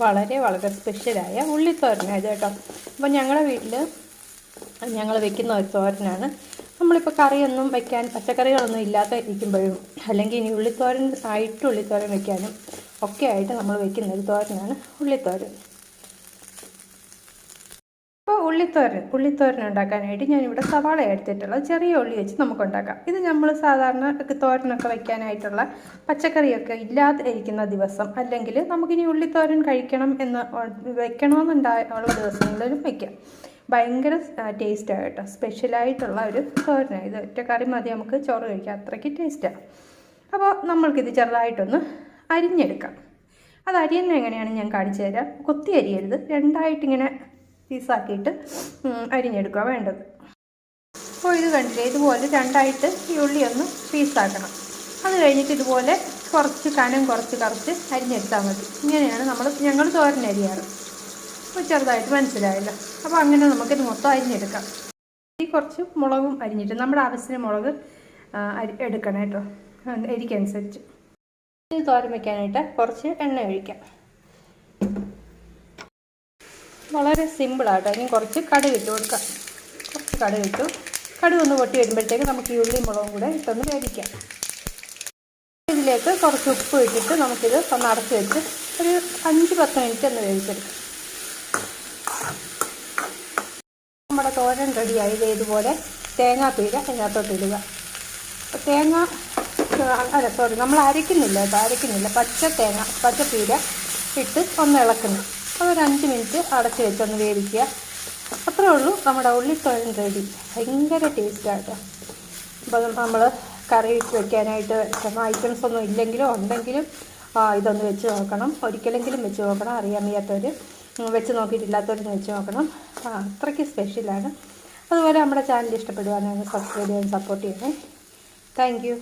വളരെ വളരെ സ്പെഷ്യലായ ഉള്ളിത്തോരനായത് കേട്ടോ. അപ്പോൾ ഞങ്ങളുടെ വീട്ടിൽ ഞങ്ങൾ വെക്കുന്ന ഒരു തോരനാണ്. നമ്മളിപ്പോൾ കറിയൊന്നും വെക്കാൻ പച്ചക്കറികളൊന്നും ഇല്ലാതെ ഇരിക്കുമ്പോഴും അല്ലെങ്കിൽ ഇനി ഉള്ളിത്തോരൻ ആയിട്ട് ഉള്ളിത്തോരൻ വെക്കാനും ഒക്കെ ആയിട്ട് നമ്മൾ വെക്കുന്ന ഒരു തോരനാണ് ഉള്ളിത്തോരൻ. അപ്പോൾ ഉള്ളിത്തോരൻ ഉണ്ടാക്കാനായിട്ട് ഞാനിവിടെ സവാള എടുത്തിട്ടുള്ളത്. ചെറിയ ഉള്ളി വെച്ച് നമുക്കുണ്ടാക്കാം. ഇത് നമ്മൾ സാധാരണ തോരനൊക്കെ വയ്ക്കാനായിട്ടുള്ള പച്ചക്കറിയൊക്കെ ഇല്ലാതെ ഇരിക്കുന്ന ദിവസം, അല്ലെങ്കിൽ നമുക്കിനി ഉള്ളിത്തോരൻ കഴിക്കണം എന്ന് വെക്കണമെന്നുണ്ടായുള്ള ദിവസങ്ങളിലും വയ്ക്കാം. ഭയങ്കര ടേസ്റ്റാണ് കേട്ടോ. സ്പെഷ്യലായിട്ടുള്ള ഒരു തോരനാണ് ഇത്. ഒറ്റ കറി മതി നമുക്ക് ചോറ് കഴിക്കാം, അത്രയ്ക്ക് ടേസ്റ്റാണ്. അപ്പോൾ നമ്മൾക്കിത് ചെറുതായിട്ടൊന്ന് അരിഞ്ഞെടുക്കാം. അത് അരിയുന്നത് എങ്ങനെയാണെന്ന് ഞാൻ കാണിച്ചു തരാം. കൊത്തി അരിയരുത്, രണ്ടായിട്ടിങ്ങനെ പീസാക്കിയിട്ട് അരിഞ്ഞെടുക്കുക വേണ്ടത്. അപ്പോൾ ഇത് കണ്ടില്ലേ, ഇതുപോലെ രണ്ടായിട്ട് ഈ ഉള്ളി ഒന്ന് പീസാക്കണം. അത് കഴിഞ്ഞിട്ട് ഇതുപോലെ കുറച്ച് കനം കുറച്ച് അരിഞ്ഞെടുത്താൽ മതി. ഇങ്ങനെയാണ് ഞങ്ങൾ തോരൻ അരിയാറ്. അപ്പോൾ ചെറുതായിട്ട് മനസ്സിലായല്ലോ. അപ്പോൾ അങ്ങനെ നമുക്കിത് മൊത്തം അരിഞ്ഞെടുക്കാം. ഈ കുറച്ച് മുളകും അരിഞ്ഞിട്ട് നമ്മുടെ ആവശ്യത്തിന് മുളക് എടുക്കണം കേട്ടോ, എരിക്കനുസരിച്ച്. ഇത് തോരൻ വയ്ക്കാനായിട്ട് കുറച്ച് എണ്ണ ഒഴിക്കാം. വളരെ സിമ്പിളാട്ടോ. ഇനി കുറച്ച് കടുക് ഇട്ട് കൊടുക്കാം. കുറച്ച് കടുക് ഇട്ടു. കടുക് ഒന്ന് പൊട്ടി വരുമ്പോഴത്തേക്ക് നമുക്ക് ഈ ഉള്ളിയും മുളകും കൂടെ ഇട്ടൊന്ന് വേവിക്കാം. ഇതിലേക്ക് കുറച്ച് ഉപ്പ് ഇട്ടിട്ട് നമുക്കിത് ഒന്ന് അടച്ച് വെച്ച് ഒരു 5-10 മിനിറ്റ് ഒന്ന് വേവിച്ചെടുക്കാം. നമ്മുടെ തോരൻ റെഡിയായി. ഇതുപോലെ തേങ്ങാപ്പീര അതിനകത്തോട്ട് ഇടുക. നമ്മൾ അരയ്ക്കുന്നില്ല കേട്ടോ, അരയ്ക്കുന്നില്ല. പച്ചപ്പീര ഇട്ട് ഒന്ന് ഇളക്കുന്നു. അതൊരു 5 മിനിറ്റ് അടച്ച് വെച്ചൊന്ന് വേവിക്കുക. അത്രേ ഉള്ളൂ, നമ്മുടെ ഉള്ളിത്തോരൻ റെഡി. ഭയങ്കര ടേസ്റ്റാട്ടോ. അപ്പോൾ നമ്മൾ കറി വെക്കാനായിട്ട് ഐറ്റംസ് ഒന്നും ഇല്ലെങ്കിലും ഉണ്ടെങ്കിലും ഇതൊന്ന് വെച്ച് നോക്കണം. ഒരിക്കലെങ്കിലും വെച്ച് നോക്കണം. അറിയാൻ വയ്യാത്തവർ, വെച്ച് നോക്കിയിട്ടില്ലാത്തവരൊന്ന് വെച്ച് നോക്കണം. അത്രയ്ക്ക് സ്പെഷ്യലാണ്. അതുപോലെ നമ്മുടെ ചാനൽ ഇഷ്ടപ്പെടുവാണെങ്കിൽ സബ്സ്ക്രൈബ് ചെയ്യാൻ സപ്പോർട്ട് ചെയ്യണേ. Thank you.